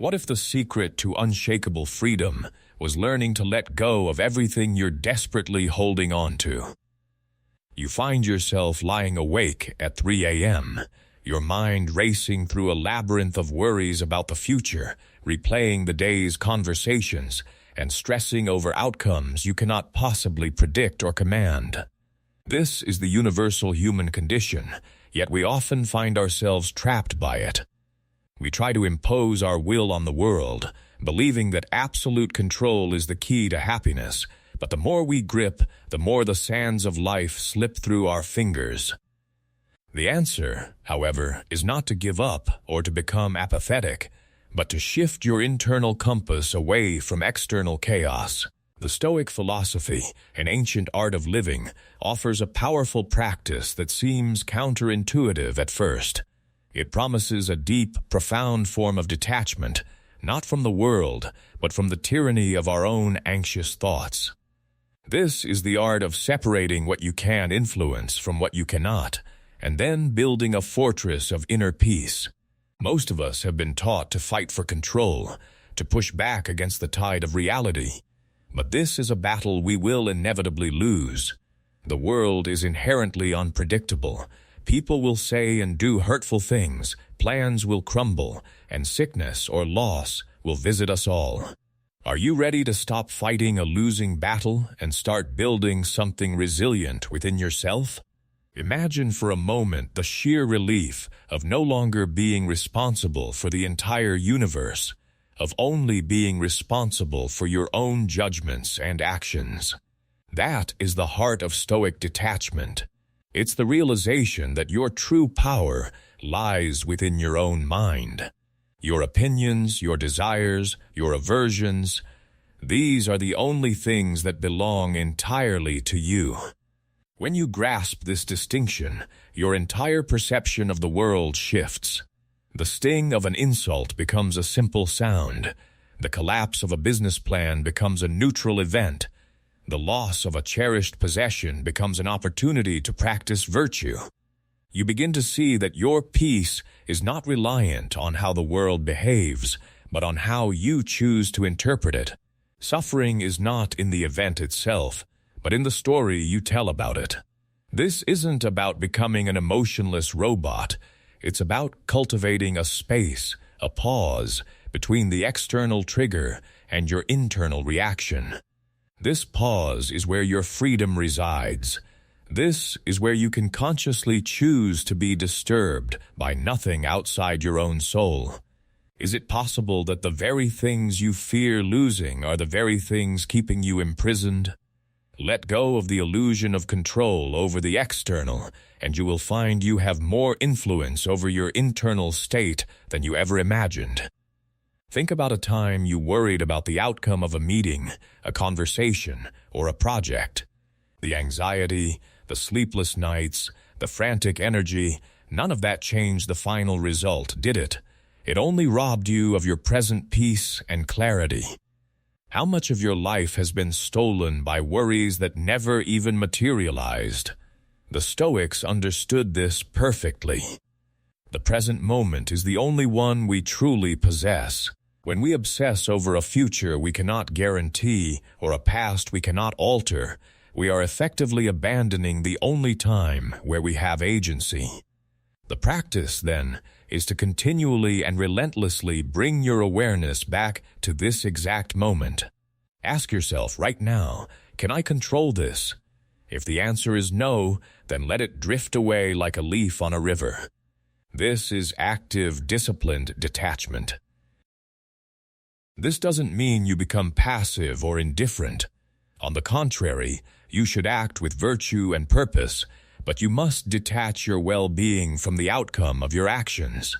What if the secret to unshakable freedom was learning to let go of everything you're desperately holding on to? You find yourself lying awake at 3 a.m., your mind racing through a labyrinth of worries about the future, replaying the day's conversations, and stressing over outcomes you cannot possibly predict or command. This is the universal human condition, yet we often find ourselves trapped by it. We try to impose our will on the world, believing that absolute control is the key to happiness, but the more we grip, the more the sands of life slip through our fingers. The answer, however, is not to give up or to become apathetic, but to shift your internal compass away from external chaos. The Stoic philosophy, an ancient art of living, offers a powerful practice that seems counterintuitive at first. It promises a deep, profound form of detachment, not from the world, but from the tyranny of our own anxious thoughts. This is the art of separating what you can influence from what you cannot, and then building a fortress of inner peace. Most of us have been taught to fight for control, to push back against the tide of reality. But this is a battle we will inevitably lose. The world is inherently unpredictable. People will say and do hurtful things, plans will crumble, and sickness or loss will visit us all. Are you ready to stop fighting a losing battle and start building something resilient within yourself? Imagine for a moment the sheer relief of no longer being responsible for the entire universe, of only being responsible for your own judgments and actions. That is the heart of Stoic detachment. It's the realization that your true power lies within your own mind. Your opinions, your desires, your aversions, these are the only things that belong entirely to you. When you grasp this distinction, your entire perception of the world shifts. The sting of an insult becomes a simple sound. The collapse of a business plan becomes a neutral event. The loss of a cherished possession becomes an opportunity to practice virtue. You begin to see that your peace is not reliant on how the world behaves, but on how you choose to interpret it. Suffering is not in the event itself, but in the story you tell about it. This isn't about becoming an emotionless robot. It's about cultivating a space, a pause, between the external trigger and your internal reaction. This pause is where your freedom resides. This is where you can consciously choose to be disturbed by nothing outside your own soul. Is it possible that the very things you fear losing are the very things keeping you imprisoned? Let go of the illusion of control over the external, and you will find you have more influence over your internal state than you ever imagined. Think about a time you worried about the outcome of a meeting, a conversation, or a project. The anxiety, the sleepless nights, the frantic energy, none of that changed the final result, did it? It only robbed you of your present peace and clarity. How much of your life has been stolen by worries that never even materialized? The Stoics understood this perfectly. The present moment is the only one we truly possess. When we obsess over a future we cannot guarantee or a past we cannot alter, we are effectively abandoning the only time where we have agency. The practice, then, is to continually and relentlessly bring your awareness back to this exact moment. Ask yourself right now, can I control this? If the answer is no, then let it drift away like a leaf on a river. This is active, disciplined detachment. This doesn't mean you become passive or indifferent. On the contrary, you should act with virtue and purpose, but you must detach your well-being from the outcome of your actions.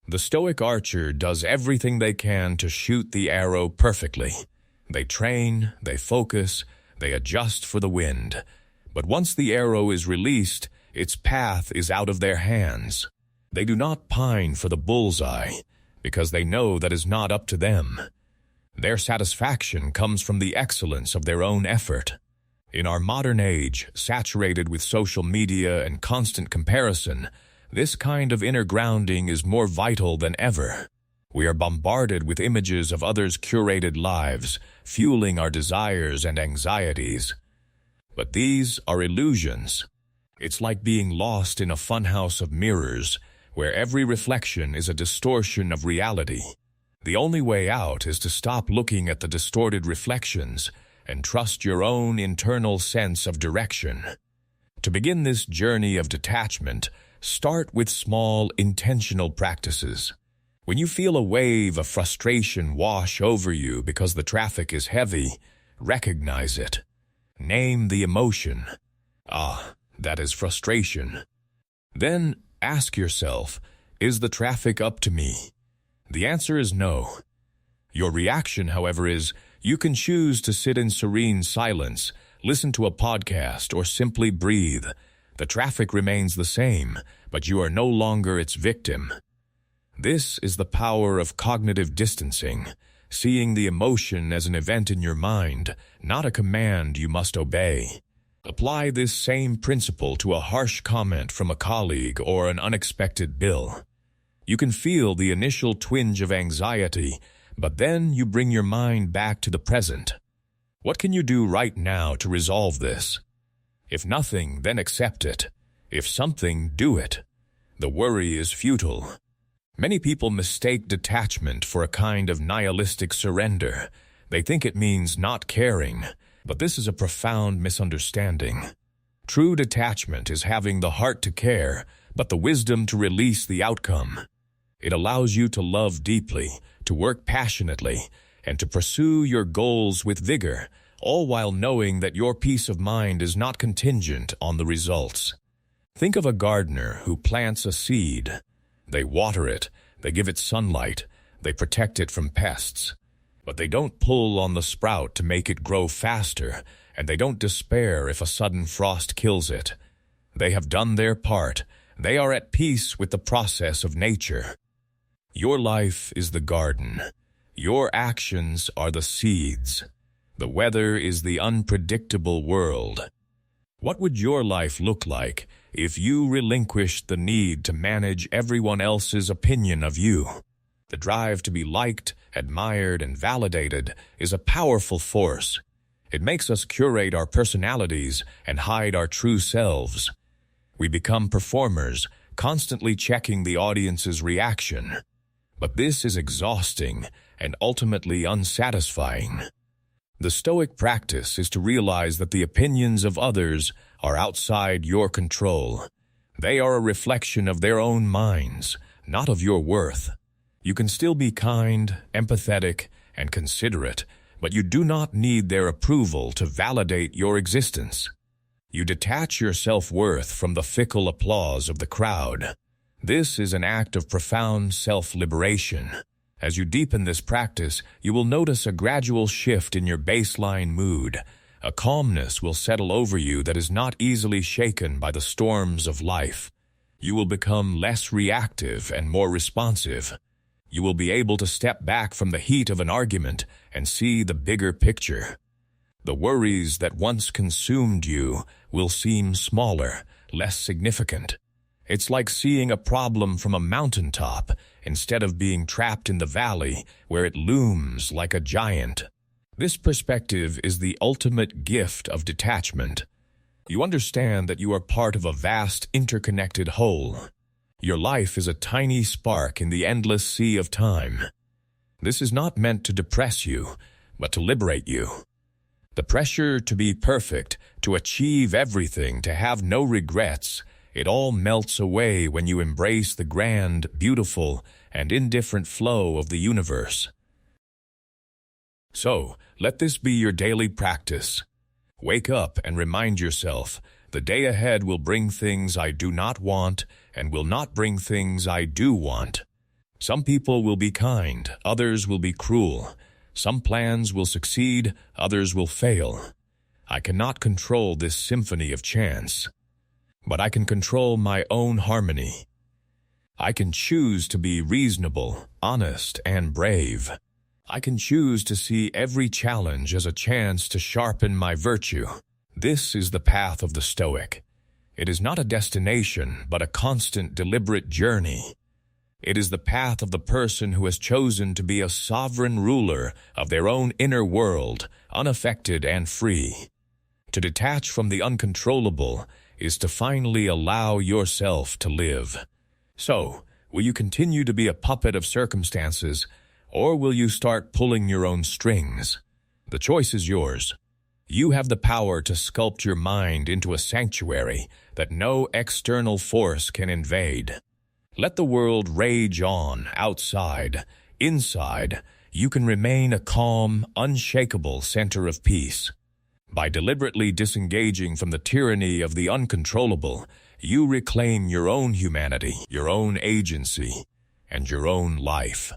The Stoic archer does everything they can to shoot the arrow perfectly. They train, they focus, they adjust for the wind. But once the arrow is released, its path is out of their hands. They do not pine for the bullseye, because they know that is not up to them. Their satisfaction comes from the excellence of their own effort. In our modern age, saturated with social media and constant comparison, this kind of inner grounding is more vital than ever. We are bombarded with images of others' curated lives, fueling our desires and anxieties. But these are illusions. It's like being lost in a funhouse of mirrors, where every reflection is a distortion of reality. The only way out is to stop looking at the distorted reflections and trust your own internal sense of direction. To begin this journey of detachment, start with small, intentional practices. When you feel a wave of frustration wash over you because the traffic is heavy, recognize it. Name the emotion. Ah, that is frustration. Then ask yourself, is the traffic up to me? The answer is no. Your reaction, however, is you can choose to sit in serene silence, listen to a podcast, or simply breathe. The traffic remains the same, but you are no longer its victim. This is the power of cognitive distancing, seeing the emotion as an event in your mind, not a command you must obey. Apply this same principle to a harsh comment from a colleague or an unexpected bill. You can feel the initial twinge of anxiety, but then you bring your mind back to the present. What can you do right now to resolve this? If nothing, then accept it. If something, do it. The worry is futile. Many people mistake detachment for a kind of nihilistic surrender. They think it means not caring, but this is a profound misunderstanding. True detachment is having the heart to care, but the wisdom to release the outcome. It allows you to love deeply, to work passionately, and to pursue your goals with vigor, all while knowing that your peace of mind is not contingent on the results. Think of a gardener who plants a seed. They water it, they give it sunlight, they protect it from pests. But they don't pull on the sprout to make it grow faster, and they don't despair if a sudden frost kills it. They have done their part. They are at peace with the process of nature. Your life is the garden. Your actions are the seeds. The weather is the unpredictable world. What would your life look like if you relinquished the need to manage everyone else's opinion of you? The drive to be liked, admired, and validated is a powerful force. It makes us curate our personalities and hide our true selves. We become performers, constantly checking the audience's reaction. But this is exhausting and ultimately unsatisfying. The Stoic practice is to realize that the opinions of others are outside your control. They are a reflection of their own minds, not of your worth. You can still be kind, empathetic, and considerate, but you do not need their approval to validate your existence. You detach your self-worth from the fickle applause of the crowd. This is an act of profound self-liberation. As you deepen this practice, you will notice a gradual shift in your baseline mood. A calmness will settle over you that is not easily shaken by the storms of life. You will become less reactive and more responsive. You will be able to step back from the heat of an argument and see the bigger picture. The worries that once consumed you will seem smaller, less significant. It's like seeing a problem from a mountaintop instead of being trapped in the valley where it looms like a giant. This perspective is the ultimate gift of detachment. You understand that you are part of a vast, interconnected whole. Your life is a tiny spark in the endless sea of time. This is not meant to depress you, but to liberate you. The pressure to be perfect, to achieve everything, to have no regrets, it all melts away when you embrace the grand, beautiful, and indifferent flow of the universe. So, let this be your daily practice. Wake up and remind yourself, the day ahead will bring things I do not want and will not bring things I do want. Some people will be kind, others will be cruel. Some plans will succeed, others will fail. I cannot control this symphony of chance. But I can control my own harmony. I can choose to be reasonable, honest, and brave. I can choose to see every challenge as a chance to sharpen my virtue. This is the path of the Stoic. It is not a destination, but a constant, deliberate journey. It is the path of the person who has chosen to be a sovereign ruler of their own inner world, unaffected and free. To detach from the uncontrollable is to finally allow yourself to live. So, will you continue to be a puppet of circumstances, or will you start pulling your own strings? The choice is yours. You have the power to sculpt your mind into a sanctuary that no external force can invade. Let the world rage on outside. Inside, you can remain a calm, unshakable center of peace. By deliberately disengaging from the tyranny of the uncontrollable, you reclaim your own humanity, your own agency, and your own life.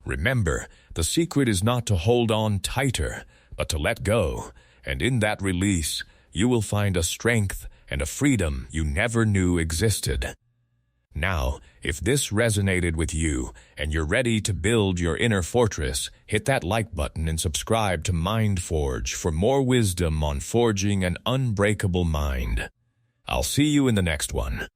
Remember, the secret is not to hold on tighter, but to let go, and in that release, you will find a strength and a freedom you never knew existed. Now, if this resonated with you and you're ready to build your inner fortress, hit that like button and subscribe to MindForge for more wisdom on forging an unbreakable mind. I'll see you in the next one.